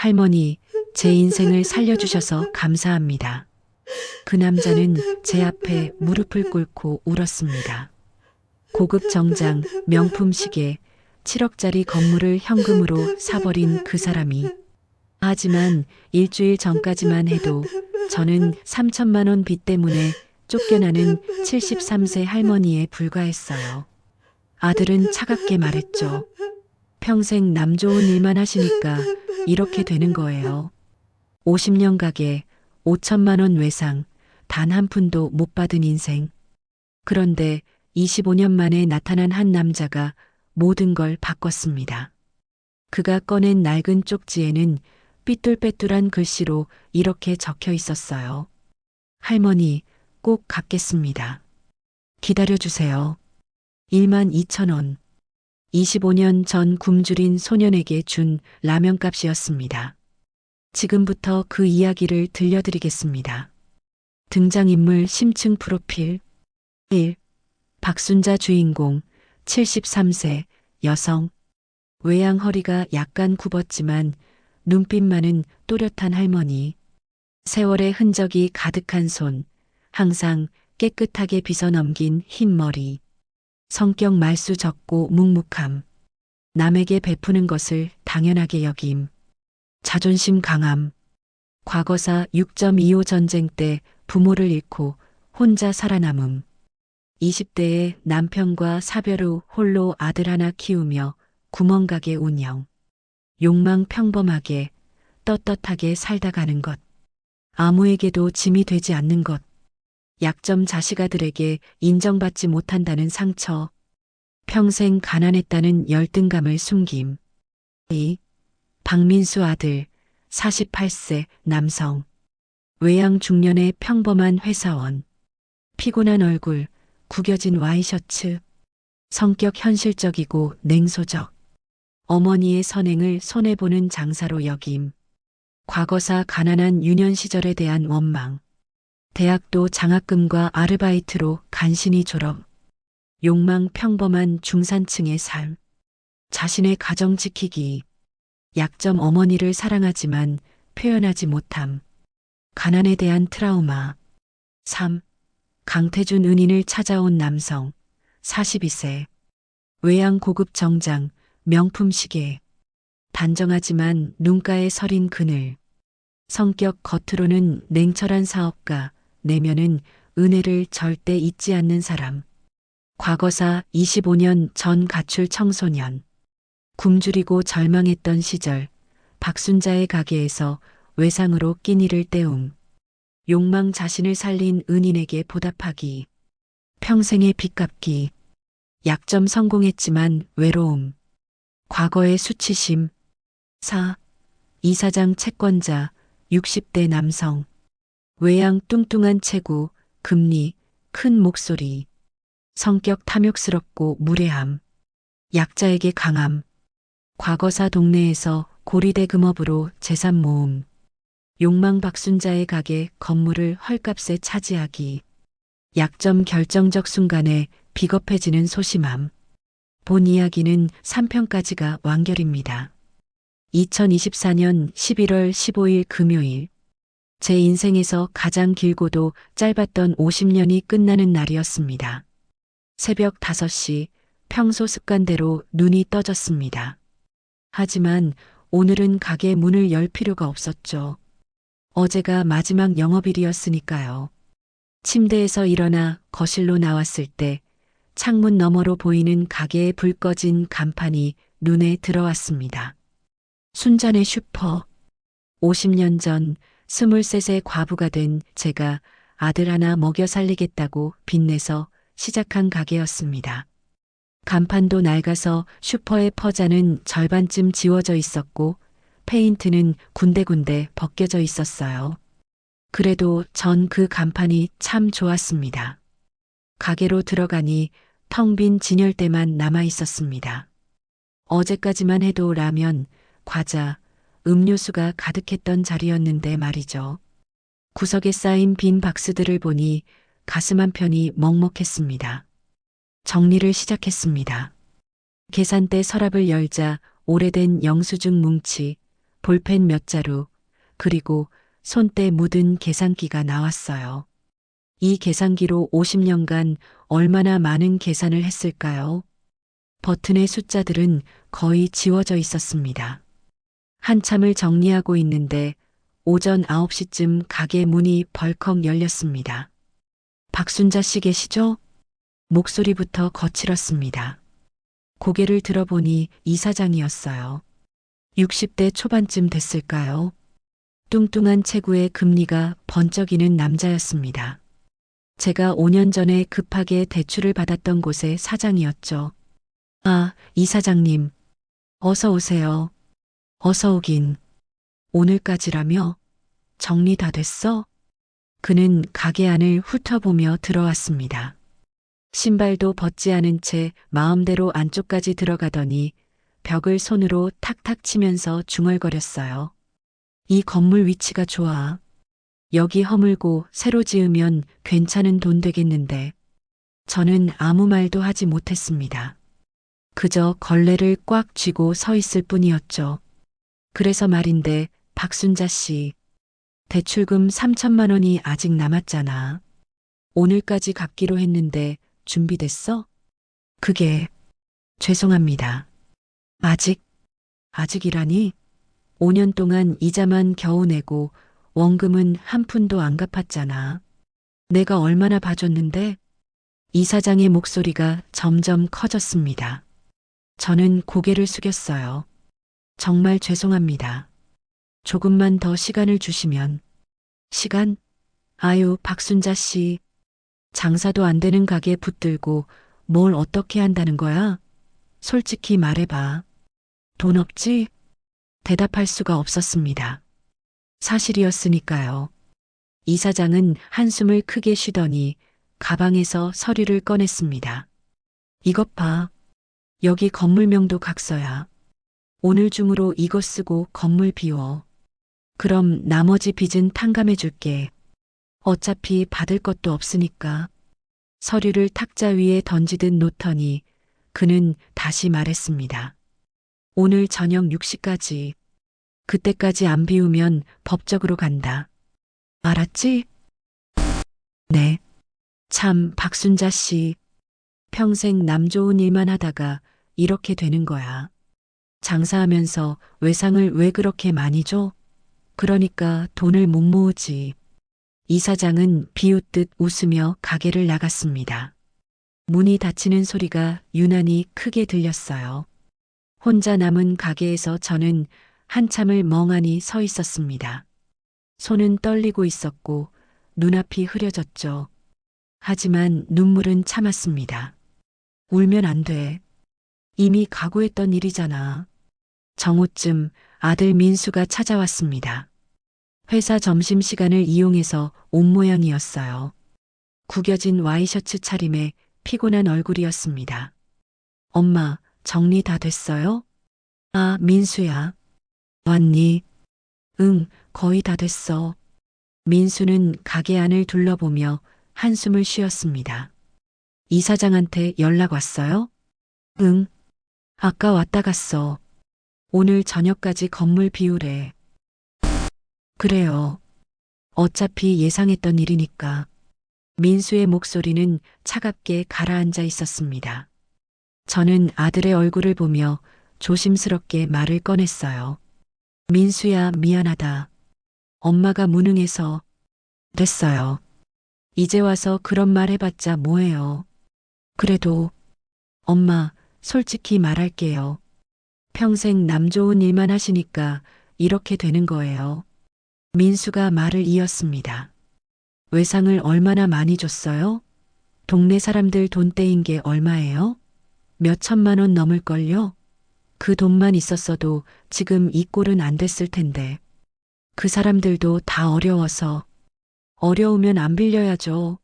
할머니, 제 인생을 살려주셔서 감사합니다. 그 남자는 제 앞에 무릎을 꿇고 울었습니다. 고급 정장, 명품 시계, 7억짜리 건물을 현금으로 사버린 그 사람이. 하지만 일주일 전까지만 해도 저는 3천만 원 빚 때문에 쫓겨나는 73세 할머니에 불과했어요. 아들은 차갑게 말했죠. 평생 남 좋은 일만 하시니까 이렇게 되는 거예요. 50년 가게, 5천만 원 외상, 단 한 푼도 못 받은 인생. 그런데 25년 만에 나타난 한 남자가 모든 걸 바꿨습니다. 그가 꺼낸 낡은 쪽지에는 삐뚤빼뚤한 글씨로 이렇게 적혀 있었어요. 할머니, 꼭 갚겠습니다. 기다려주세요. 1만 2천 원. 25년 전 굶주린 소년에게 준 라면값이었습니다. 지금부터 그 이야기를 들려드리겠습니다. 등장인물 심층 프로필 1. 박순자 주인공 73세 여성. 외양 허리가 약간 굽었지만 눈빛만은 또렷한 할머니. 세월의 흔적이 가득한 손, 항상 깨끗하게 빗어 넘긴 흰 머리. 성격 말수 적고 묵묵함. 남에게 베푸는 것을 당연하게 여김. 자존심 강함. 과거사 6.25 전쟁 때 부모를 잃고 혼자 살아남음. 20대에 남편과 사별 후 홀로 아들 하나 키우며 구멍가게 운영. 욕망 평범하게 떳떳하게 살다 가는 것. 아무에게도 짐이 되지 않는 것. 약점 자식아들에게 인정받지 못한다는 상처. 평생 가난했다는 열등감을 숨김. 2. 박민수 아들 48세 남성. 외양 중년의 평범한 회사원. 피곤한 얼굴, 구겨진 와이셔츠. 성격 현실적이고 냉소적. 어머니의 선행을 손해보는 장사로 여김. 과거사 가난한 유년 시절에 대한 원망. 대학도 장학금과 아르바이트로 간신히 졸업. 욕망 평범한 중산층의 삶. 자신의 가정 지키기. 약점 어머니를 사랑하지만 표현하지 못함. 가난에 대한 트라우마. 3. 강태준 은인을 찾아온 남성. 42세. 외양 고급 정장, 명품 시계. 단정하지만 눈가에 서린 그늘. 성격 겉으로는 냉철한 사업가, 내면은 은혜를 절대 잊지 않는 사람. 과거사 25년 전 가출 청소년. 굶주리고 절망했던 시절, 박순자의 가게에서 외상으로 끼니를 때움. 욕망 자신을 살린 은인에게 보답하기. 평생의 빚 갚기. 약점 성공했지만 외로움. 과거의 수치심. 4. 이사장 채권자 60대 남성. 외양 뚱뚱한 체구, 금리, 큰 목소리. 성격 탐욕스럽고 무례함. 약자에게 강함. 과거사 동네에서 고리대 금업으로 재산 모음. 욕망 박순자의 가게 건물을 헐값에 차지하기. 약점 결정적 순간에 비겁해지는 소심함. 본 이야기는 3편까지가 완결입니다. 2024년 11월 15일 금요일. 제 인생에서 가장 길고도 짧았던 50년이 끝나는 날이었습니다. 새벽 5시 평소 습관대로 눈이 떠졌습니다. 하지만 오늘은 가게 문을 열 필요가 없었죠. 어제가 마지막 영업일이었으니까요. 침대에서 일어나 거실로 나왔을 때 창문 너머로 보이는 가게에 불 꺼진 간판이 눈에 들어왔습니다. 순잔의 슈퍼. 50년 전 23세 과부가 된 제가 아들 하나 먹여 살리겠다고 빚내서 시작한 가게였습니다. 간판도 낡아서 슈퍼의 퍼자는 절반쯤 지워져 있었고 페인트는 군데군데 벗겨져 있었어요. 그래도 전 그 간판이 참 좋았습니다. 가게로 들어가니 텅 빈 진열대만 남아 있었습니다. 어제까지만 해도 라면, 과자, 음료수가 가득했던 자리였는데 말이죠. 구석에 쌓인 빈 박스들을 보니 가슴 한편이 먹먹했습니다. 정리를 시작했습니다. 계산대 서랍을 열자 오래된 영수증 뭉치, 볼펜 몇 자루, 그리고 손때 묻은 계산기가 나왔어요. 이 계산기로 50년간 얼마나 많은 계산을 했을까요? 버튼의 숫자들은 거의 지워져 있었습니다. 한참을 정리하고 있는데 오전 9시쯤 가게 문이 벌컥 열렸습니다. 박순자 씨 계시죠? 목소리부터 거칠었습니다. 고개를 들어보니 이사장이었어요. 60대 초반쯤 됐을까요? 뚱뚱한 체구에 금리가 번쩍이는 남자였습니다. 제가 5년 전에 급하게 대출을 받았던 곳의 사장이었죠. 아, 이사장님. 어서 오세요. 어서 오긴. 오늘까지라며? 정리 다 됐어? 그는 가게 안을 훑어보며 들어왔습니다. 신발도 벗지 않은 채 마음대로 안쪽까지 들어가더니 벽을 손으로 탁탁 치면서 중얼거렸어요. 이 건물 위치가 좋아. 여기 허물고 새로 지으면 괜찮은 돈 되겠는데. 저는 아무 말도 하지 못했습니다. 그저 걸레를 꽉 쥐고 서 있을 뿐이었죠. 그래서 말인데, 박순자 씨. 대출금 3천만 원이 아직 남았잖아. 오늘까지 갚기로 했는데 준비됐어? 그게, 죄송합니다. 아직이라니? 5년 동안 이자만 겨우 내고 원금은 한 푼도 안 갚았잖아. 내가 얼마나 봐줬는데? 이 사장의 목소리가 점점 커졌습니다. 저는 고개를 숙였어요. 정말 죄송합니다. 조금만 더 시간을 주시면. 시간? 아유, 박순자 씨. 장사도 안 되는 가게 붙들고 뭘 어떻게 한다는 거야? 솔직히 말해봐. 돈 없지? 대답할 수가 없었습니다. 사실이었으니까요. 이 사장은 한숨을 크게 쉬더니 가방에서 서류를 꺼냈습니다. 이것 봐. 여기 건물명도 각서야. 오늘 중으로 이거 쓰고 건물 비워. 그럼 나머지 빚은 탕감해 줄게. 어차피 받을 것도 없으니까. 서류를 탁자 위에 던지듯 놓더니 그는 다시 말했습니다. 오늘 저녁 6시까지. 그때까지 안 비우면 법적으로 간다. 알았지? 네. 참, 박순자 씨. 평생 남 좋은 일만 하다가 이렇게 되는 거야. 장사하면서 외상을 왜 그렇게 많이 줘? 그러니까 돈을 못 모으지. 이 사장은 비웃듯 웃으며 가게를 나갔습니다. 문이 닫히는 소리가 유난히 크게 들렸어요. 혼자 남은 가게에서 저는 한참을 멍하니 서 있었습니다. 손은 떨리고 있었고 눈앞이 흐려졌죠. 하지만 눈물은 참았습니다. 울면 안 돼. 이미 각오했던 일이잖아. 정오쯤 아들 민수가 찾아왔습니다. 회사 점심시간을 이용해서 온 모양이었어요. 구겨진 와이셔츠 차림에 피곤한 얼굴이었습니다. 엄마, 정리 다 됐어요? 아, 민수야. 왔니? 응, 거의 다 됐어. 민수는 가게 안을 둘러보며 한숨을 쉬었습니다. 이 사장한테 연락 왔어요? 응. 아까 왔다 갔어. 오늘 저녁까지 건물 비우래. 그래요. 어차피 예상했던 일이니까. 민수의 목소리는 차갑게 가라앉아 있었습니다. 저는 아들의 얼굴을 보며 조심스럽게 말을 꺼냈어요. 민수야, 미안하다. 엄마가 무능해서. 됐어요. 이제 와서 그런 말 해봤자 뭐해요. 그래도 엄마, 솔직히 말할게요. 평생 남 좋은 일만 하시니까 이렇게 되는 거예요. 민수가 말을 이었습니다. 외상을 얼마나 많이 줬어요? 동네 사람들 돈 떼인 게 얼마예요? 몇 천만 원 넘을걸요? 그 돈만 있었어도 지금 이 꼴은 안 됐을 텐데. 그 사람들도 다 어려워서. 어려우면 안 빌려야죠.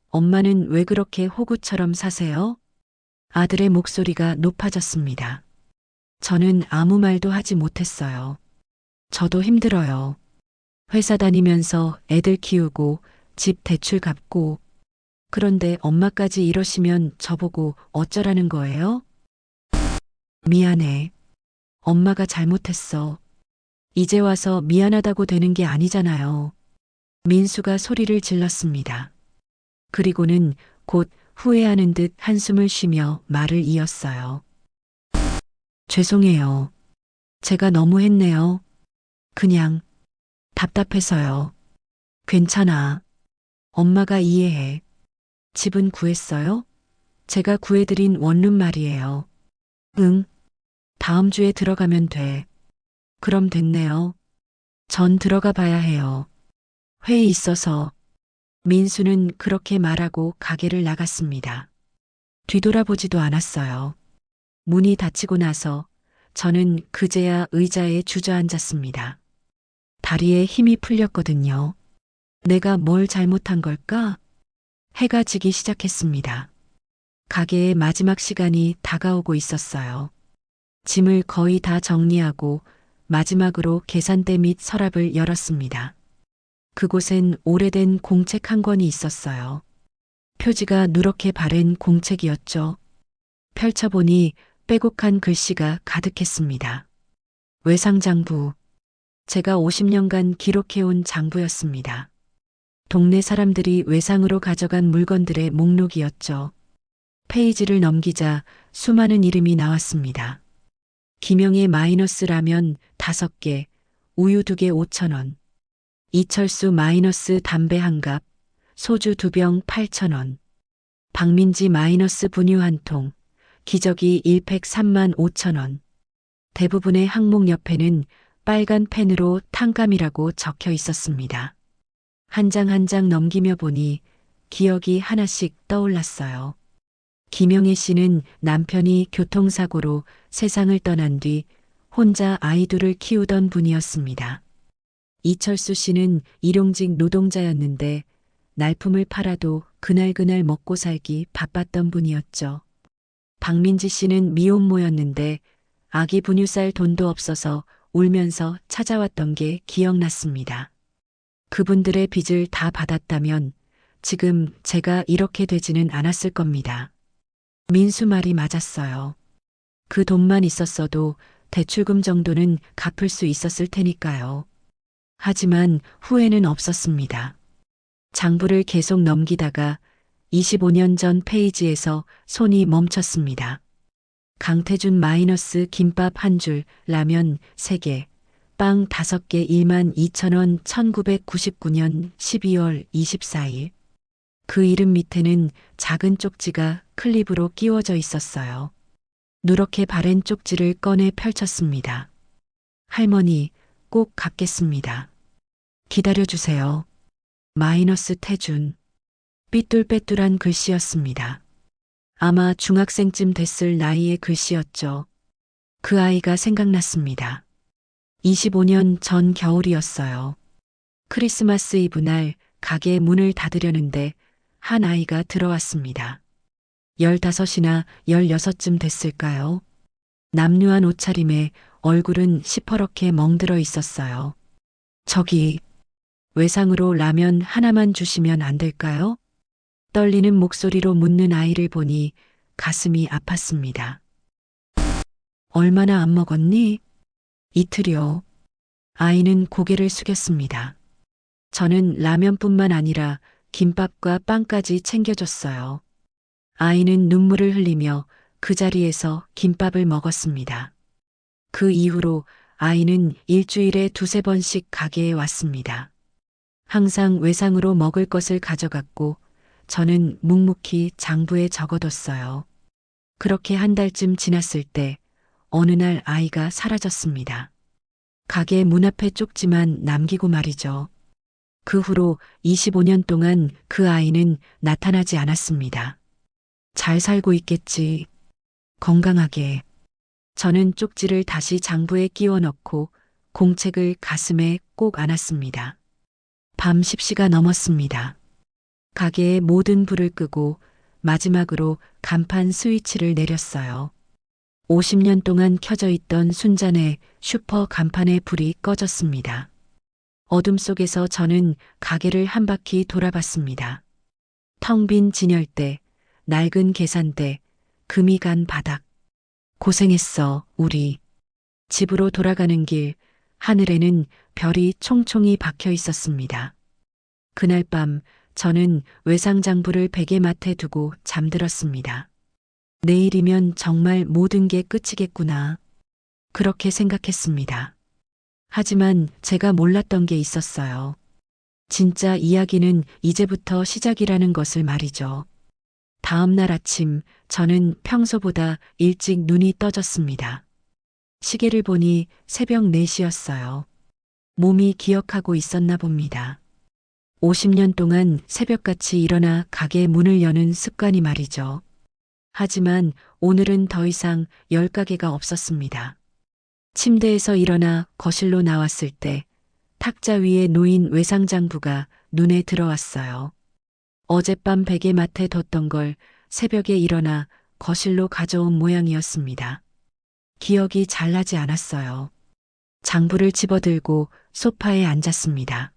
엄마는 왜 그렇게 호구처럼 사세요? 아들의 목소리가 높아졌습니다. 저는 아무 말도 하지 못했어요. 저도 힘들어요. 회사 다니면서 애들 키우고 집 대출 갚고. 그런데 엄마까지 이러시면 저보고 어쩌라는 거예요? 미안해. 엄마가 잘못했어. 이제 와서 미안하다고 되는 게 아니잖아요. 민수가 소리를 질렀습니다. 그리고는 곧 후회하는 듯 한숨을 쉬며 말을 이었어요. 죄송해요. 제가 너무 했네요. 그냥 답답해서요. 괜찮아. 엄마가 이해해. 집은 구했어요? 제가 구해드린 원룸 말이에요. 응, 다음 주에 들어가면 돼. 그럼 됐네요. 전 들어가 봐야 해요. 회의 있어서. 민수는 그렇게 말하고 가게를 나갔습니다. 뒤돌아보지도 않았어요. 문이 닫히고 나서 저는 그제야 의자에 주저앉았습니다. 다리에 힘이 풀렸거든요. 내가 뭘 잘못한 걸까? 해가 지기 시작했습니다. 가게의 마지막 시간이 다가오고 있었어요. 짐을 거의 다 정리하고 마지막으로 계산대 및 서랍을 열었습니다. 그곳엔 오래된 공책 한 권이 있었어요. 표지가 누렇게 바랜 공책이었죠. 펼쳐보니 빼곡한 글씨가 가득했습니다. 외상장부. 제가 50년간 기록해온 장부였습니다. 동네 사람들이 외상으로 가져간 물건들의 목록이었죠. 페이지를 넘기자 수많은 이름이 나왔습니다. 김영의 마이너스 라면 5개, 우유 2개 5,000원. 이철수 마이너스 담배 한 갑, 소주 2병 8,000원. 박민지 마이너스 분유 한 통, 기저귀 1팩 35,000원. 대부분의 항목 옆에는 빨간 펜으로 탕감이라고 적혀 있었습니다. 한 장 한 장 넘기며 보니 기억이 하나씩 떠올랐어요. 김영애 씨는 남편이 교통사고로 세상을 떠난 뒤 혼자 아이들을 키우던 분이었습니다. 이철수 씨는 일용직 노동자였는데 날품을 팔아도 그날그날 먹고 살기 바빴던 분이었죠. 박민지 씨는 미혼모였는데 아기 분유 쌀 돈도 없어서 울면서 찾아왔던 게 기억났습니다. 그분들의 빚을 다 받았다면 지금 제가 이렇게 되지는 않았을 겁니다. 민수 말이 맞았어요. 그 돈만 있었어도 대출금 정도는 갚을 수 있었을 테니까요. 하지만 후회는 없었습니다. 장부를 계속 넘기다가 25년 전 페이지에서 손이 멈췄습니다. 강태준 마이너스 김밥 한 줄, 라면 3개, 빵 5개 12,000원 1999년 12월 24일. 그 이름 밑에는 작은 쪽지가 클립으로 끼워져 있었어요. 누렇게 바랜 쪽지를 꺼내 펼쳤습니다. 할머니, 꼭 갚겠습니다. 기다려주세요. 마이너스 태준. 삐뚤빼뚤한 글씨였습니다. 아마 중학생쯤 됐을 나이의 글씨였죠. 그 아이가 생각났습니다. 25년 전 겨울이었어요. 크리스마스 이브 날 가게 문을 닫으려는데 한 아이가 들어왔습니다. 15이나 16쯤 됐을까요? 남루한 옷차림에 얼굴은 시퍼렇게 멍들어 있었어요. 저기, 외상으로 라면 하나만 주시면 안 될까요? 떨리는 목소리로 묻는 아이를 보니 가슴이 아팠습니다. 얼마나 안 먹었니? 이틀이요. 아이는 고개를 숙였습니다. 저는 라면뿐만 아니라 김밥과 빵까지 챙겨줬어요. 아이는 눈물을 흘리며 그 자리에서 김밥을 먹었습니다. 그 이후로 아이는 일주일에 2~3번씩 가게에 왔습니다. 항상 외상으로 먹을 것을 가져갔고 저는 묵묵히 장부에 적어뒀어요. 그렇게 한 달쯤 지났을 때 어느 날 아이가 사라졌습니다. 가게 문 앞에 쪽지만 남기고 말이죠. 그 후로 25년 동안 그 아이는 나타나지 않았습니다. 잘 살고 있겠지. 건강하게. 저는 쪽지를 다시 장부에 끼워 넣고 공책을 가슴에 꼭 안았습니다. 밤 10시가 넘었습니다. 가게의 모든 불을 끄고 마지막으로 간판 스위치를 내렸어요. 50년 동안 켜져 있던 순잔의 슈퍼 간판의 불이 꺼졌습니다. 어둠 속에서 저는 가게를 한 바퀴 돌아봤습니다. 텅 빈 진열대, 낡은 계산대, 금이 간 바닥. 고생했어, 우리. 집으로 돌아가는 길, 하늘에는 별이 총총히 박혀 있었습니다. 그날 밤 저는 외상장부를 베개맡에 두고 잠들었습니다. 내일이면 정말 모든 게 끝이겠구나. 그렇게 생각했습니다. 하지만 제가 몰랐던 게 있었어요. 진짜 이야기는 이제부터 시작이라는 것을 말이죠. 다음 날 아침 저는 평소보다 일찍 눈이 떠졌습니다. 시계를 보니 새벽 4시였어요. 몸이 기억하고 있었나 봅니다. 50년 동안 새벽같이 일어나 가게 문을 여는 습관이 말이죠. 하지만 오늘은 더 이상 열 가게가 없었습니다. 침대에서 일어나 거실로 나왔을 때 탁자 위에 놓인 외상장부가 눈에 들어왔어요. 어젯밤 베개맡에 뒀던 걸 새벽에 일어나 거실로 가져온 모양이었습니다. 기억이 잘 나지 않았어요. 장부를 집어들고 소파에 앉았습니다.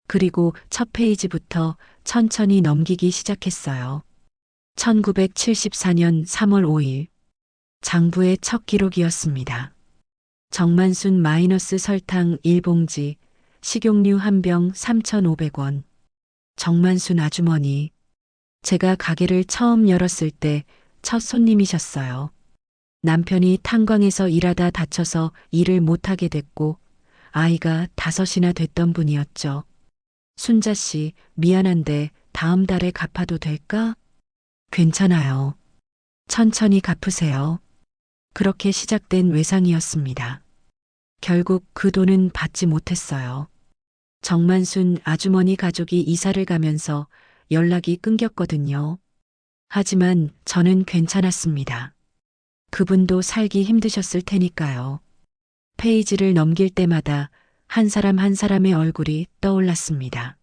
그리고 첫 페이지부터 천천히 넘기기 시작했어요. 1974년 3월 5일. 장부의 첫 기록이었습니다. 정만순 마이너스 설탕 1봉지, 식용유 한 병 3,500원. 정만순 아주머니. 제가 가게를 처음 열었을 때 첫 손님이셨어요. 남편이 탄광에서 일하다 다쳐서 일을 못하게 됐고 아이가 5이나 됐던 분이었죠. 순자 씨, 미안한데 다음 달에 갚아도 될까? 괜찮아요. 천천히 갚으세요. 그렇게 시작된 외상이었습니다. 결국 그 돈은 받지 못했어요. 정만순 아주머니 가족이 이사를 가면서 연락이 끊겼거든요. 하지만 저는 괜찮았습니다. 그분도 살기 힘드셨을 테니까요. 페이지를 넘길 때마다 한 사람 한 사람의 얼굴이 떠올랐습니다.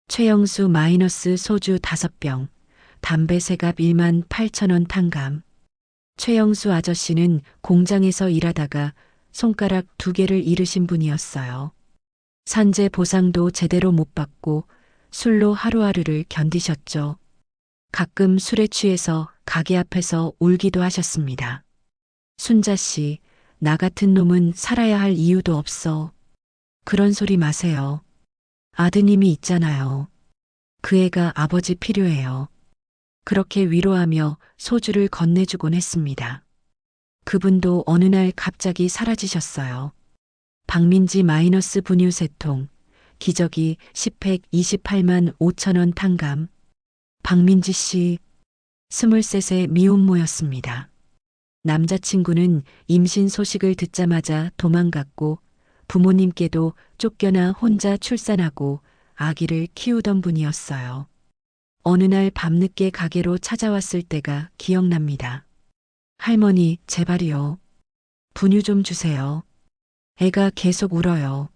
최영수 마이너스 소주 5병, 담배 세갑 18,000원 탕감. 최영수 아저씨는 공장에서 일하다가 손가락 2개를 잃으신 분이었어요. 산재 보상도 제대로 못 받고 술로 하루하루를 견디셨죠. 가끔 술에 취해서 가게 앞에서 울기도 하셨습니다. 순자 씨, 나 같은 놈은 살아야 할 이유도 없어. 그런 소리 마세요. 아드님이 있잖아요. 그 애가 아버지 필요해요. 그렇게 위로하며 소주를 건네주곤 했습니다. 그분도 어느 날 갑자기 사라지셨어요. 박민지 마이너스 분유 3통, 기저귀 10팩 28만 5천원 탕감. 박민지 씨, 23세 미혼모였습니다. 남자친구는 임신 소식을 듣자마자 도망갔고 부모님께도 쫓겨나 혼자 출산하고 아기를 키우던 분이었어요. 어느 날 밤늦게 가게로 찾아왔을 때가 기억납니다. 할머니, 제발이요. 분유 좀 주세요. 애가 계속 울어요.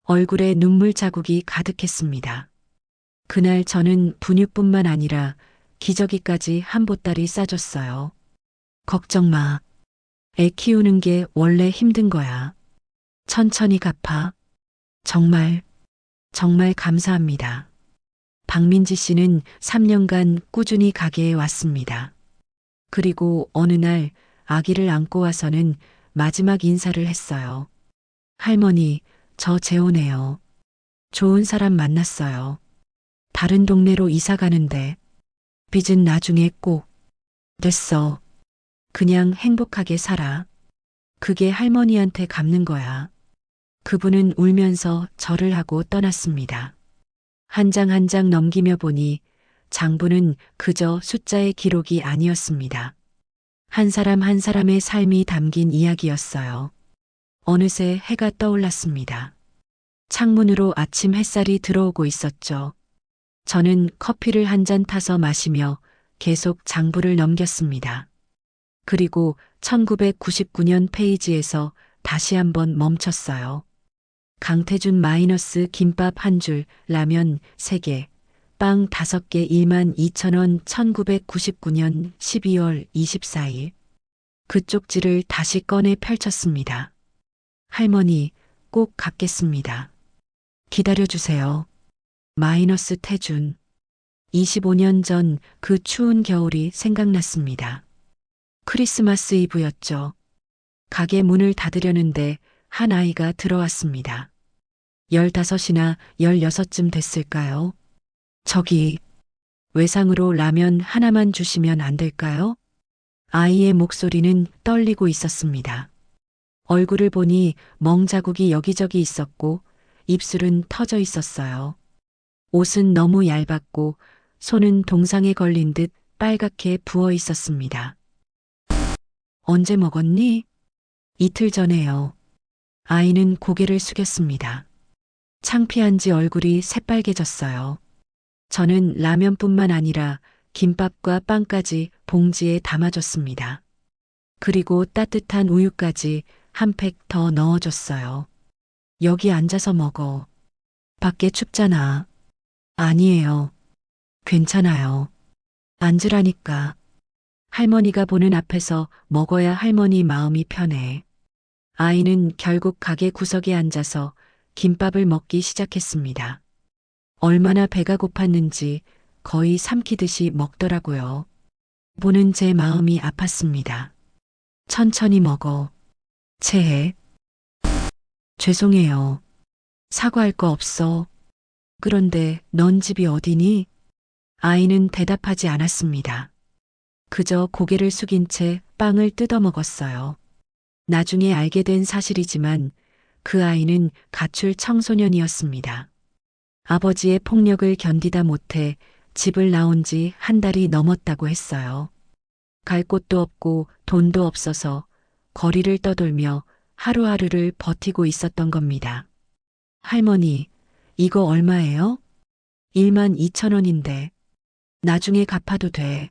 얼굴에 눈물 자국이 가득했습니다. 그날 저는 분유뿐만 아니라 기저귀까지 한 보따리 싸줬어요. 걱정 마. 애 키우는 게 원래 힘든 거야. 천천히 갚아. 정말 감사합니다. 박민지 씨는 3년간 꾸준히 가게에 왔습니다. 그리고 어느 날 아기를 안고 와서는 마지막 인사를 했어요. 할머니, 저 재혼해요. 좋은 사람 만났어요. 다른 동네로 이사 가는데 빚은 나중에 꼭. 됐어. 그냥 행복하게 살아. 그게 할머니한테 갚는 거야. 그분은 울면서 절을 하고 떠났습니다. 한 장 한 장 넘기며 보니 장부는 그저 숫자의 기록이 아니었습니다. 한 사람 한 사람의 삶이 담긴 이야기였어요. 어느새 해가 떠올랐습니다. 창문으로 아침 햇살이 들어오고 있었죠. 저는 커피를 한 잔 타서 마시며 계속 장부를 넘겼습니다. 그리고 1999년 페이지에서 다시 한번 멈췄어요. 강태준 마이너스 김밥 1줄, 라면 3개, 빵 5개 12,000원 1999년 12월 24일. 그 쪽지를 다시 꺼내 펼쳤습니다. 할머니, 꼭 갚겠습니다. 기다려주세요. 마이너스 태준. 25년 전 그 추운 겨울이 생각났습니다. 크리스마스 이브였죠. 가게 문을 닫으려는데 한 아이가 들어왔습니다. 15이나 16쯤 됐을까요? 저기, 외상으로 라면 하나만 주시면 안 될까요? 아이의 목소리는 떨리고 있었습니다. 얼굴을 보니 멍자국이 여기저기 있었고 입술은 터져 있었어요. 옷은 너무 얇았고 손은 동상에 걸린 듯 빨갛게 부어 있었습니다. 언제 먹었니? 이틀 전에요. 아이는 고개를 숙였습니다. 창피한지 얼굴이 새빨개졌어요. 저는 라면뿐만 아니라 김밥과 빵까지 봉지에 담아줬습니다. 그리고 따뜻한 우유까지 한 팩 더 넣어줬어요. 여기 앉아서 먹어. 밖에 춥잖아. 아니에요. 괜찮아요. 앉으라니까. 할머니가 보는 앞에서 먹어야 할머니 마음이 편해. 아이는 결국 가게 구석에 앉아서 김밥을 먹기 시작했습니다. 얼마나 배가 고팠는지 거의 삼키듯이 먹더라고요. 보는 제 마음이 아팠습니다. 천천히 먹어. 체해. 죄송해요. 사과할 거 없어. 그런데 넌 집이 어디니? 아이는 대답하지 않았습니다. 그저 고개를 숙인 채 빵을 뜯어 먹었어요. 나중에 알게 된 사실이지만 그 아이는 가출 청소년이었습니다. 아버지의 폭력을 견디다 못해 집을 나온 지 한 달이 넘었다고 했어요. 갈 곳도 없고 돈도 없어서 거리를 떠돌며 하루하루를 버티고 있었던 겁니다. 할머니, 이거 얼마예요? 12,000원인데. 나중에 갚아도 돼.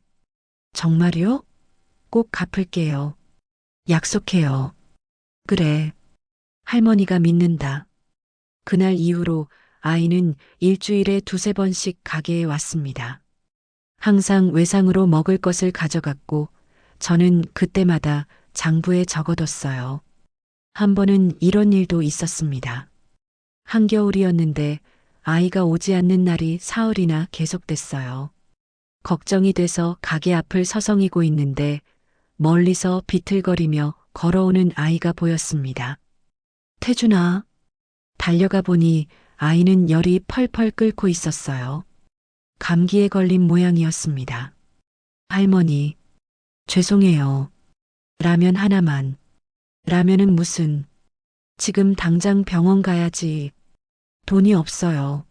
정말요? 꼭 갚을게요. 약속해요. 그래. 할머니가 믿는다. 그날 이후로 아이는 일주일에 2~3번씩 가게에 왔습니다. 항상 외상으로 먹을 것을 가져갔고 저는 그때마다 장부에 적어뒀어요. 한 번은 이런 일도 있었습니다. 한겨울이었는데 아이가 오지 않는 날이 사흘이나 계속됐어요. 걱정이 돼서 가게 앞을 서성이고 있는데 멀리서 비틀거리며 걸어오는 아이가 보였습니다. 태준아. 달려가 보니 아이는 열이 펄펄 끓고 있었어요. 감기에 걸린 모양이었습니다. 할머니, 죄송해요. 라면 하나만. 라면은 무슨. 지금 당장 병원 가야지. 돈이 없어요.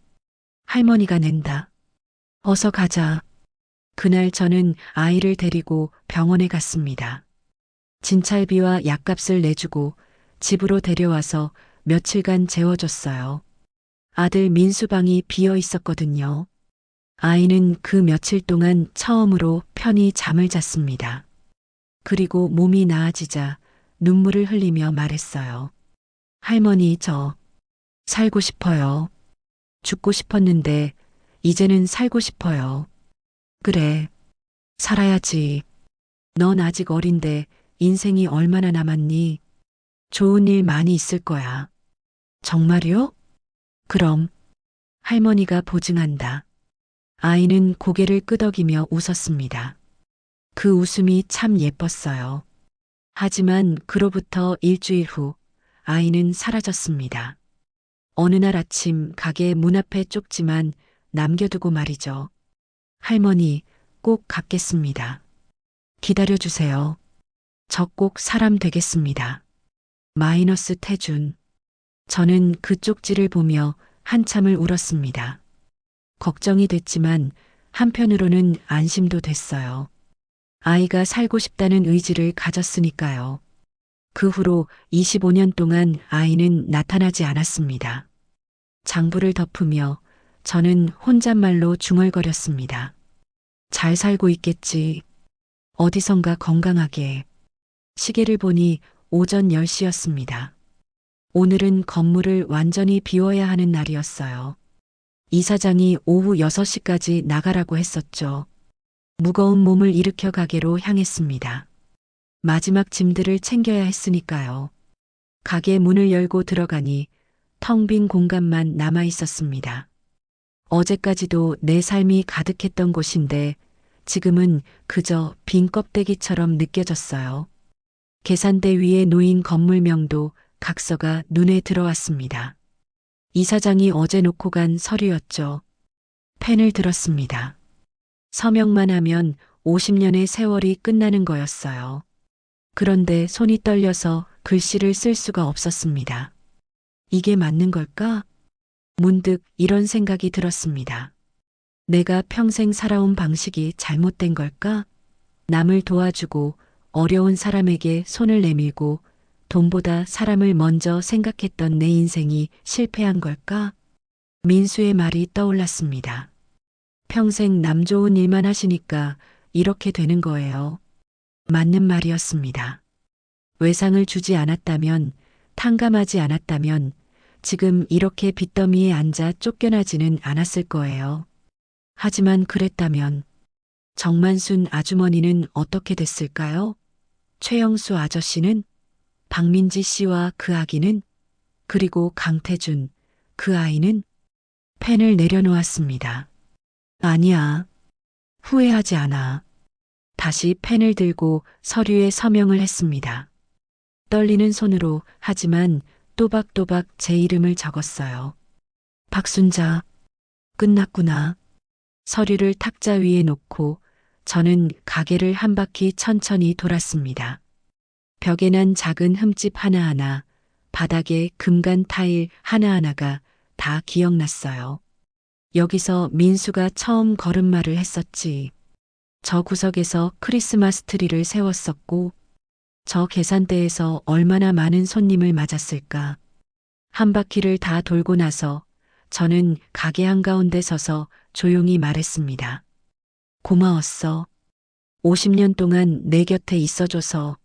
할머니가 낸다. 어서 가자. 그날 저는 아이를 데리고 병원에 갔습니다. 진찰비와 약값을 내주고 집으로 데려와서 며칠간 재워줬어요. 아들 민수방이 비어 있었거든요. 아이는 그 며칠 동안 처음으로 편히 잠을 잤습니다. 그리고 몸이 나아지자 눈물을 흘리며 말했어요. 할머니, 저 살고 싶어요. 죽고 싶었는데 이제는 살고 싶어요. 그래, 살아야지. 넌 아직 어린데 인생이 얼마나 남았니? 좋은 일 많이 있을 거야. 정말요? 그럼. 할머니가 보증한다. 아이는 고개를 끄덕이며 웃었습니다. 그 웃음이 참 예뻤어요. 하지만 그로부터 일주일 후 아이는 사라졌습니다. 어느 날 아침 가게 문 앞에 쪽지만 남겨두고 말이죠. 할머니, 꼭 갚겠습니다. 기다려주세요. 저 꼭 사람 되겠습니다. 마이너스 태준. 저는 그 쪽지를 보며 한참을 울었습니다. 걱정이 됐지만 한편으로는 안심도 됐어요. 아이가 살고 싶다는 의지를 가졌으니까요. 그 후로 25년 동안 아이는 나타나지 않았습니다. 장부를 덮으며 저는 혼잣말로 중얼거렸습니다. 잘 살고 있겠지. 어디선가 건강하게. 시계를 보니 오전 10시였습니다. 오늘은 건물을 완전히 비워야 하는 날이었어요. 이사장이 오후 6시까지 나가라고 했었죠. 무거운 몸을 일으켜 가게로 향했습니다. 마지막 짐들을 챙겨야 했으니까요. 가게 문을 열고 들어가니 텅 빈 공간만 남아 있었습니다. 어제까지도 내 삶이 가득했던 곳인데 지금은 그저 빈 껍데기처럼 느껴졌어요. 계산대 위에 놓인 건물명도 각서가 눈에 들어왔습니다. 이사장이 어제 놓고 간 서류였죠. 펜을 들었습니다. 서명만 하면 50년의 세월이 끝나는 거였어요. 그런데 손이 떨려서 글씨를 쓸 수가 없었습니다. 이게 맞는 걸까? 문득 이런 생각이 들었습니다. 내가 평생 살아온 방식이 잘못된 걸까? 남을 도와주고 어려운 사람에게 손을 내밀고 돈보다 사람을 먼저 생각했던 내 인생이 실패한 걸까? 민수의 말이 떠올랐습니다. 평생 남 좋은 일만 하시니까 이렇게 되는 거예요. 맞는 말이었습니다. 외상을 주지 않았다면, 탕감하지 않았다면 지금 이렇게 빚더미에 앉아 쫓겨나지는 않았을 거예요. 하지만 그랬다면 정만순 아주머니는 어떻게 됐을까요? 최영수 아저씨는? 박민지 씨와 그 아기는? 그리고 강태준, 그 아이는? 펜을 내려놓았습니다. 아니야. 후회하지 않아. 다시 펜을 들고 서류에 서명을 했습니다. 떨리는 손으로 하지만 또박또박 제 이름을 적었어요. 박순자, 끝났구나. 서류를 탁자 위에 놓고 저는 가게를 한 바퀴 천천히 돌았습니다. 벽에 난 작은 흠집 하나하나, 바닥에 금간 타일 하나하나가 다 기억났어요. 여기서 민수가 처음 걸음마를 했었지. 저 구석에서 크리스마스 트리를 세웠었고, 저 계산대에서 얼마나 많은 손님을 맞았을까. 한 바퀴를 다 돌고 나서 저는 가게 한가운데 서서 조용히 말했습니다. 고마웠어. 50년 동안 내 곁에 있어줘서.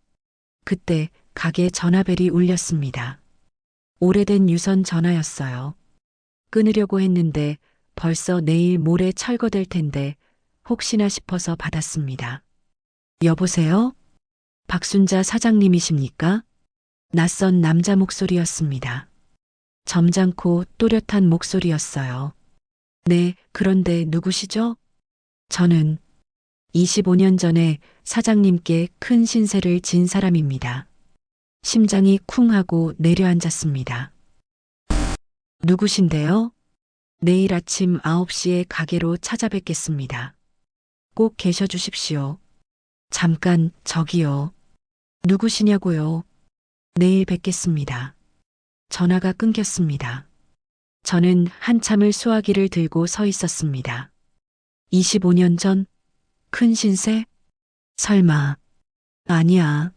그때 가게 전화벨이 울렸습니다. 오래된 유선 전화였어요. 끊으려고 했는데 벌써 내일 모레 철거될 텐데 혹시나 싶어서 받았습니다. 여보세요? 박순자 사장님이십니까? 낯선 남자 목소리였습니다. 점잖고 또렷한 목소리였어요. 네, 그런데 누구시죠? 저는 25년 전에 사장님께 큰 신세를 진 사람입니다. 심장이 쿵 하고 내려앉았습니다. 누구신데요? 내일 아침 9시에 가게로 찾아뵙겠습니다. 꼭 계셔 주십시오. 잠깐, 저기요. 누구시냐고요? 내일 뵙겠습니다. 전화가 끊겼습니다. 저는 한참을 수화기를 들고 서 있었습니다. 25년 전? 큰 신세? 설마. 아니야.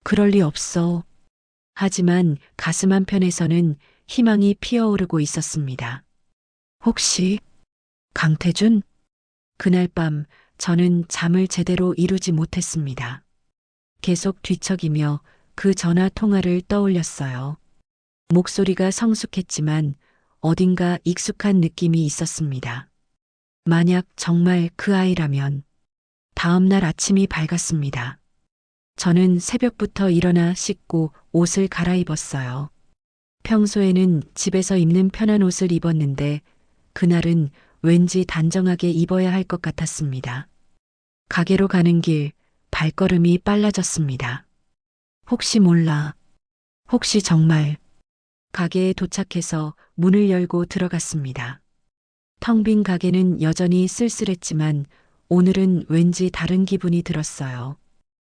그럴 리 없어. 하지만 가슴 한편에서는 희망이 피어오르고 있었습니다. 혹시 강태준? 그날 밤 저는 잠을 제대로 이루지 못했습니다. 계속 뒤척이며 그 전화 통화를 떠올렸어요. 목소리가 성숙했지만 어딘가 익숙한 느낌이 있었습니다. 만약 정말 그 아이라면. 다음 날 아침이 밝았습니다. 저는 새벽부터 일어나 씻고 옷을 갈아입었어요. 평소에는 집에서 입는 편한 옷을 입었는데 그날은 왠지 단정하게 입어야 할 것 같았습니다. 가게로 가는 길 발걸음이 빨라졌습니다. 혹시 몰라. 혹시 정말. 가게에 도착해서 문을 열고 들어갔습니다. 텅 빈 가게는 여전히 쓸쓸했지만 오늘은 왠지 다른 기분이 들었어요.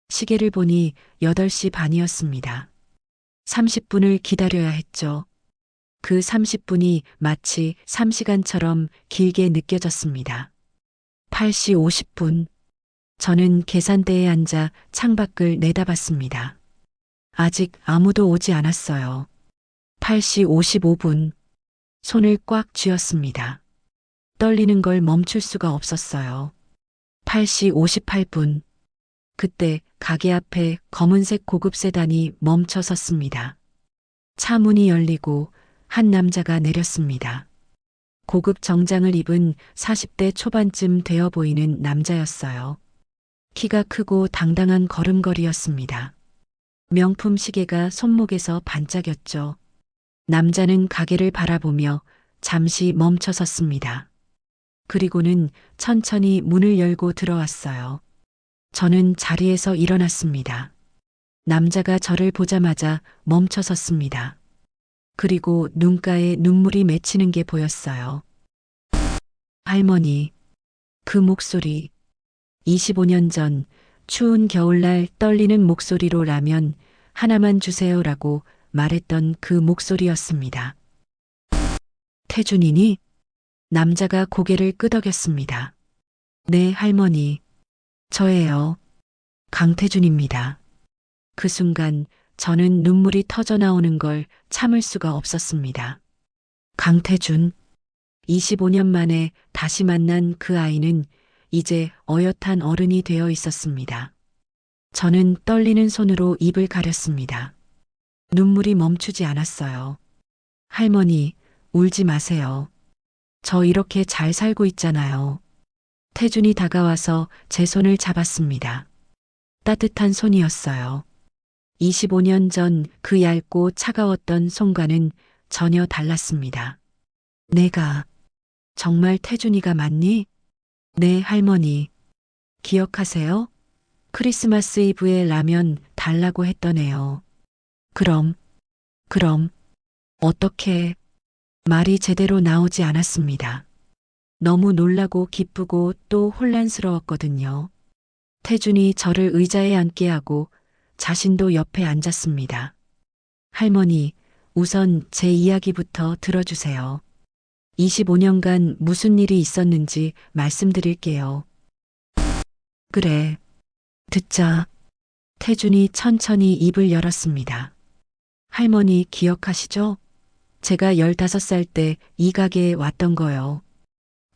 시계를 보니 8시 반이었습니다. 30분을 기다려야 했죠. 그 30분이 마치 3시간처럼 길게 느껴졌습니다. 8시 50분. 저는 계산대에 앉아 창밖을 내다봤습니다. 아직 아무도 오지 않았어요. 8시 55분. 손을 꽉 쥐었습니다. 떨리는 걸 멈출 수가 없었어요. 8시 58분. 그때 가게 앞에 검은색 고급 세단이 멈춰 섰습니다. 차 문이 열리고 한 남자가 내렸습니다. 고급 정장을 입은 40대 초반쯤 되어 보이는 남자였어요. 키가 크고 당당한 걸음걸이였습니다. 명품 시계가 손목에서 반짝였죠. 남자는 가게를 바라보며 잠시 멈춰 섰습니다. 그리고는 천천히 문을 열고 들어왔어요. 저는 자리에서 일어났습니다. 남자가 저를 보자마자 멈춰 섰습니다. 그리고 눈가에 눈물이 맺히는 게 보였어요. 할머니, 그 목소리. 25년 전 추운 겨울날 떨리는 목소리로 라면 하나만 주세요라고 말했던 그 목소리였습니다. 태준이니? 남자가 고개를 끄덕였습니다. 네, 할머니. 저예요. 강태준입니다. 그 순간 저는 눈물이 터져 나오는 걸 참을 수가 없었습니다. 강태준. 25년 만에 다시 만난 그 아이는 이제 어엿한 어른이 되어 있었습니다. 저는 떨리는 손으로 입을 가렸습니다. 눈물이 멈추지 않았어요. 할머니, 울지 마세요. 저 이렇게 잘 살고 있잖아요. 태준이 다가와서 제 손을 잡았습니다. 따뜻한 손이었어요. 25년 전 그 얇고 차가웠던 손과는 전혀 달랐습니다. 내가 정말 태준이가 맞니? 네, 할머니. 기억하세요? 크리스마스 이브에 라면 달라고 했던 애요. 그럼, 어떻게 말이 제대로 나오지 않았습니다. 너무 놀라고 기쁘고 또 혼란스러웠거든요. 태준이 저를 의자에 앉게 하고 자신도 옆에 앉았습니다. 할머니, 우선 제 이야기부터 들어주세요. 25년간 무슨 일이 있었는지 말씀드릴게요. 그래. 듣자. 태준이 천천히 입을 열었습니다. 할머니 기억하시죠? 제가 15살 때 이 가게에 왔던 거요.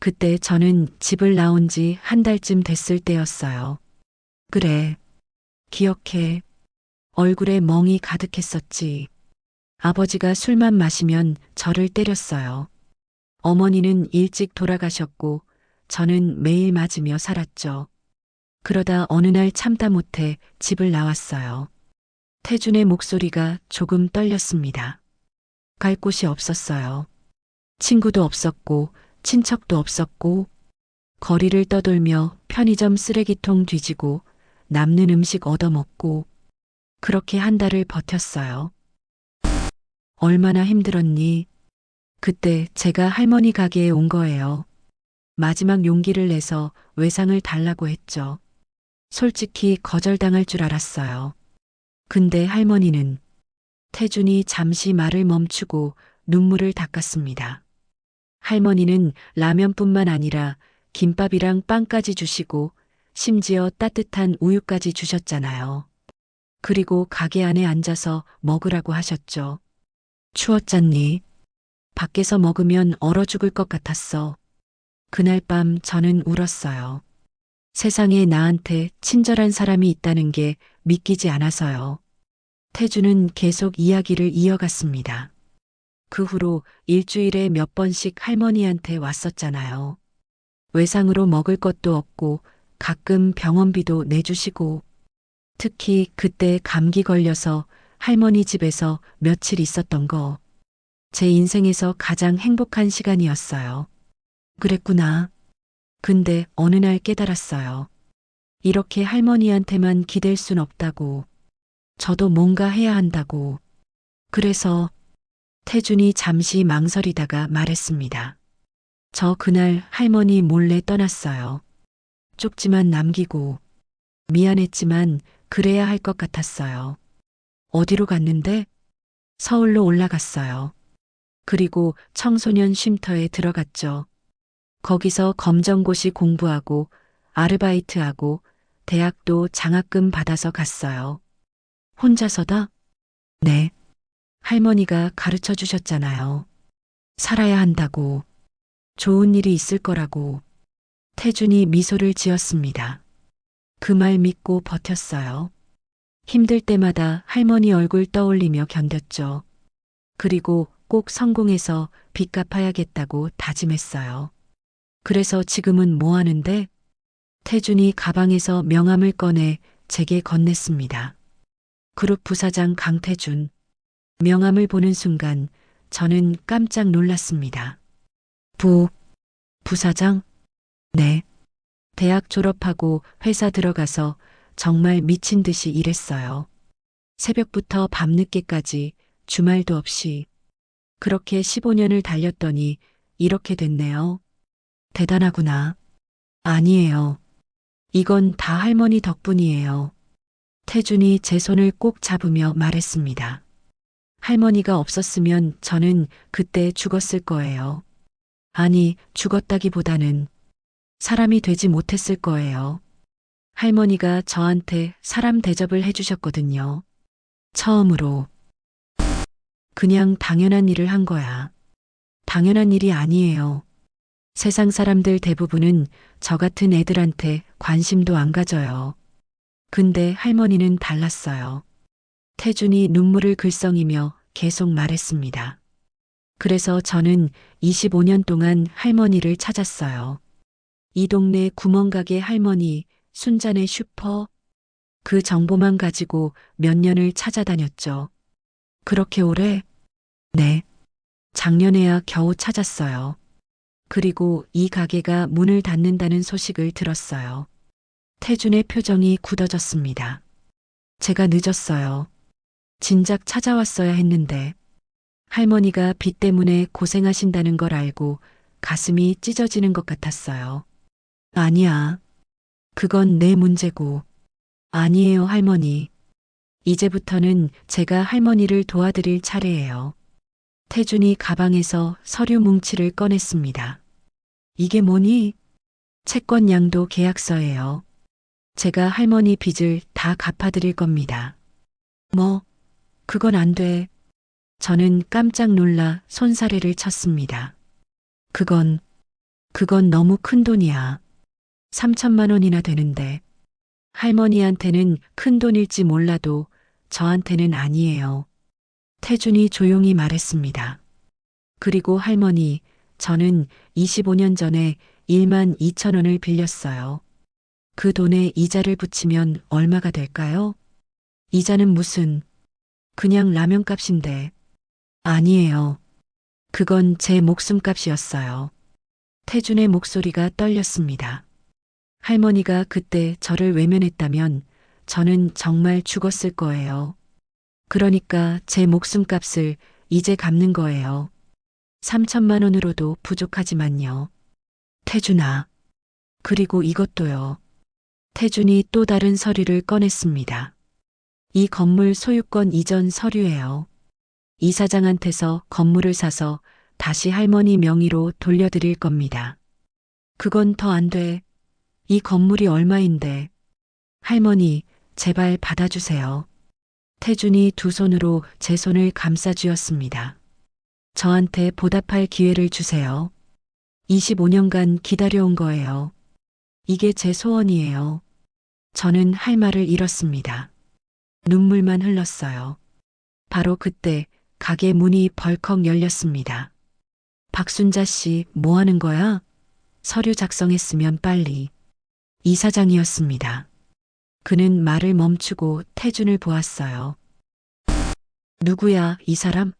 그때 저는 집을 나온 지 한 달쯤 됐을 때였어요. 그래. 기억해. 얼굴에 멍이 가득했었지. 아버지가 술만 마시면 저를 때렸어요. 어머니는 일찍 돌아가셨고 저는 매일 맞으며 살았죠. 그러다 어느 날 참다 못해 집을 나왔어요. 태준의 목소리가 조금 떨렸습니다. 갈 곳이 없었어요. 친구도 없었고 친척도 없었고 거리를 떠돌며 편의점 쓰레기통 뒤지고 남는 음식 얻어먹고 그렇게 한 달을 버텼어요. 얼마나 힘들었니? 그때 제가 할머니 가게에 온 거예요. 마지막 용기를 내서 외상을 달라고 했죠. 솔직히 거절당할 줄 알았어요. 근데 할머니는 태준이 잠시 말을 멈추고 눈물을 닦았습니다. 할머니는 라면뿐만 아니라 김밥이랑 빵까지 주시고 심지어 따뜻한 우유까지 주셨잖아요. 그리고 가게 안에 앉아서 먹으라고 하셨죠. 추웠잖니? 밖에서 먹으면 얼어 죽을 것 같았어. 그날 밤 저는 울었어요. 세상에 나한테 친절한 사람이 있다는 게 믿기지 않아서요. 태주는 계속 이야기를 이어갔습니다. 그 후로 일주일에 몇 번씩 할머니한테 왔었잖아요. 외상으로 먹을 것도 없고 가끔 병원비도 내주시고 특히 그때 감기 걸려서 할머니 집에서 며칠 있었던 거 제 인생에서 가장 행복한 시간이었어요. 그랬구나. 근데 어느 날 깨달았어요. 이렇게 할머니한테만 기댈 순 없다고. 저도 뭔가 해야 한다고. 그래서 태준이 잠시 망설이다가 말했습니다. 저 그날 할머니 몰래 떠났어요. 쪽지만 남기고 미안했지만 그래야 할 것 같았어요. 어디로 갔는데? 서울로 올라갔어요. 그리고 청소년 쉼터에 들어갔죠. 거기서 검정고시 공부하고 아르바이트하고 대학도 장학금 받아서 갔어요. 혼자서다? 네. 할머니가 가르쳐 주셨잖아요. 살아야 한다고. 좋은 일이 있을 거라고. 태준이 미소를 지었습니다. 그 말 믿고 버텼어요. 힘들 때마다 할머니 얼굴 떠올리며 견뎠죠. 그리고 꼭 성공해서 빚 갚아야겠다고 다짐했어요. 그래서 지금은 뭐 하는데? 태준이 가방에서 명함을 꺼내 제게 건넸습니다. 그룹 부사장 강태준. 명함을 보는 순간 저는 깜짝 놀랐습니다. 부사장? 네. 대학 졸업하고 회사 들어가서 정말 미친 듯이 일했어요. 새벽부터 밤늦게까지 주말도 없이 그렇게 15년을 달렸더니 이렇게 됐네요. 대단하구나. 아니에요. 이건 다 할머니 덕분이에요. 태준이 제 손을 꼭 잡으며 말했습니다. 할머니가 없었으면 저는 그때 죽었을 거예요. 아니, 죽었다기보다는 사람이 되지 못했을 거예요. 할머니가 저한테 사람 대접을 해주셨거든요. 처음으로. 그냥 당연한 일을 한 거야. 당연한 일이 아니에요. 세상 사람들 대부분은 저 같은 애들한테 관심도 안 가져요. 근데 할머니는 달랐어요. 태준이 눈물을 글썽이며 계속 말했습니다. 그래서 저는 25년 동안 할머니를 찾았어요. 이 동네 구멍가게 할머니, 순잔의 슈퍼, 그 정보만 가지고 몇 년을 찾아다녔죠. 그렇게 오래? 네. 작년에야 겨우 찾았어요. 그리고 이 가게가 문을 닫는다는 소식을 들었어요. 태준의 표정이 굳어졌습니다. 제가 늦었어요. 진작 찾아왔어야 했는데 할머니가 빚 때문에 고생하신다는 걸 알고 가슴이 찢어지는 것 같았어요. 아니야. 그건 내 문제고. 아니에요, 할머니. 이제부터는 제가 할머니를 도와드릴 차례예요. 태준이 가방에서 서류 뭉치를 꺼냈습니다. 이게 뭐니? 채권 양도 계약서예요. 제가 할머니 빚을 다 갚아드릴 겁니다. 뭐, 그건 안 돼. 저는 깜짝 놀라 손사래를 쳤습니다. 그건 너무 큰 돈이야. 3천만 원이나 되는데. 할머니한테는 큰 돈일지 몰라도 저한테는 아니에요. 태준이 조용히 말했습니다. 그리고 할머니, 저는 25년 전에 1만 2천 원을 빌렸어요. 그 돈에 이자를 붙이면 얼마가 될까요? 이자는 무슨, 그냥 라면값인데. 아니에요. 그건 제 목숨값이었어요. 태준의 목소리가 떨렸습니다. 할머니가 그때 저를 외면했다면 저는 정말 죽었을 거예요. 그러니까 제 목숨값을 이제 갚는 거예요. 3천만 원으로도 부족하지만요. 태준아. 그리고 이것도요. 태준이 또 다른 서류를 꺼냈습니다. 이 건물 소유권 이전 서류예요. 이사장한테서 건물을 사서 다시 할머니 명의로 돌려드릴 겁니다. 그건 더 안 돼. 이 건물이 얼마인데. 할머니, 제발 받아주세요. 태준이 두 손으로 제 손을 감싸 쥐었습니다. 저한테 보답할 기회를 주세요. 25년간 기다려온 거예요. 이게 제 소원이에요. 저는 할 말을 잃었습니다. 눈물만 흘렀어요. 바로 그때 가게 문이 벌컥 열렸습니다. 박순자 씨, 뭐 하는 거야? 서류 작성했으면 빨리. 이사장이었습니다. 그는 말을 멈추고 태준을 보았어요. 누구야, 이 사람?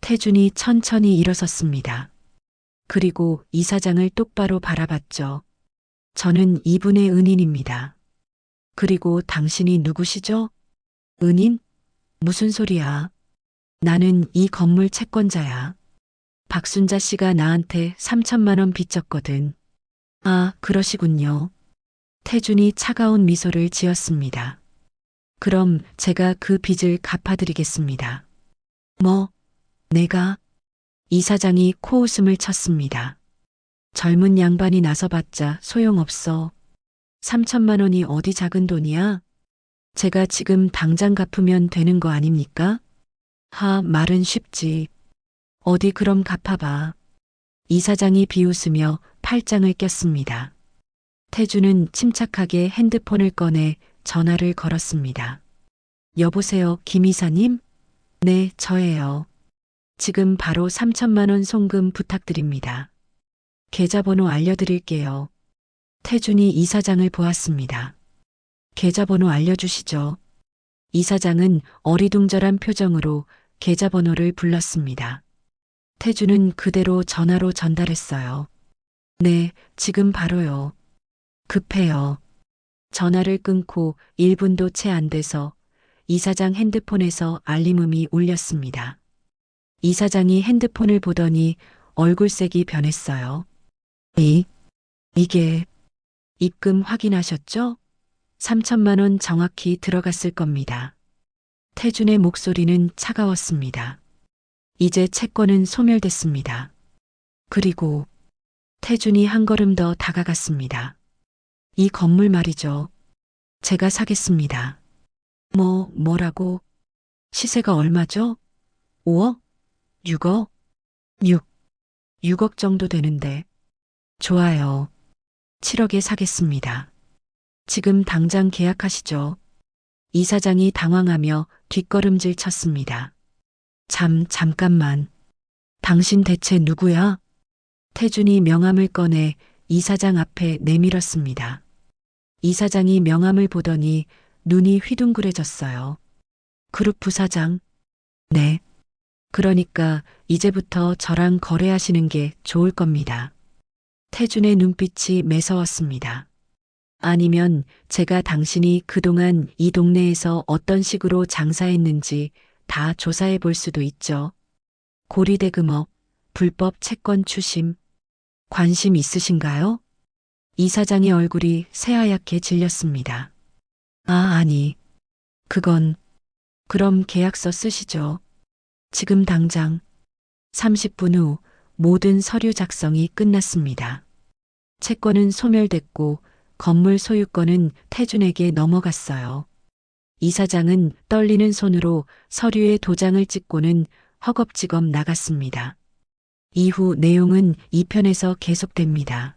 태준이 천천히 일어섰습니다. 그리고 이사장을 똑바로 바라봤죠. 저는 이분의 은인입니다. 그리고 당신이 누구시죠? 은인? 무슨 소리야? 나는 이 건물 채권자야. 박순자 씨가 나한테 3천만 원 빚졌거든. 아, 그러시군요. 태준이 차가운 미소를 지었습니다. 그럼 제가 그 빚을 갚아드리겠습니다. 뭐, 내가? 이사장이 코웃음을 쳤습니다. 젊은 양반이 나서봤자 소용없어. 3천만 원이 어디 작은 돈이야? 제가 지금 당장 갚으면 되는 거 아닙니까? 말은 쉽지. 어디 그럼 갚아봐. 이사장이 비웃으며 팔짱을 꼈습니다. 태준은 침착하게 핸드폰을 꺼내 전화를 걸었습니다. 여보세요, 김 이사님? 네, 저예요. 지금 바로 3천만 원 송금 부탁드립니다. 계좌번호 알려드릴게요. 태준이 이사장을 보았습니다. 계좌번호 알려주시죠. 이사장은 어리둥절한 표정으로 계좌번호를 불렀습니다. 태준은 그대로 전화로 전달했어요. 네, 지금 바로요. 급해요. 전화를 끊고 1분도 채 안 돼서 이사장 핸드폰에서 알림음이 울렸습니다. 이사장이 핸드폰을 보더니 얼굴색이 변했어요. 이게 입금 확인하셨죠? 3천만 원 정확히 들어갔을 겁니다. 태준의 목소리는 차가웠습니다. 이제 채권은 소멸됐습니다. 그리고 태준이 한 걸음 더 다가갔습니다. 이 건물 말이죠. 제가 사겠습니다. 뭐라고? 시세가 얼마죠? 5억? 6억? 6억 정도 되는데. 좋아요. 7억에 사겠습니다. 지금 당장 계약하시죠. 이사장이 당황하며 뒷걸음질 쳤습니다. 잠깐만. 당신 대체 누구야? 태준이 명함을 꺼내 이사장 앞에 내밀었습니다. 이사장이 명함을 보더니 눈이 휘둥그레졌어요. 그룹 부사장. 네. 그러니까 이제부터 저랑 거래하시는 게 좋을 겁니다. 태준의 눈빛이 매서웠습니다. 아니면 제가 당신이 그동안 이 동네에서 어떤 식으로 장사했는지 다 조사해 볼 수도 있죠. 고리대금업, 불법 채권 추심, 관심 있으신가요? 이사장의 얼굴이 새하얗게 질렸습니다. 아니. 그럼 계약서 쓰시죠. 지금 당장. 30분 후 모든 서류 작성이 끝났습니다. 채권은 소멸됐고 건물 소유권은 태준에게 넘어갔어요. 이사장은 떨리는 손으로 서류에 도장을 찍고는 허겁지겁 나갔습니다. 이후 내용은 2편에서 계속됩니다.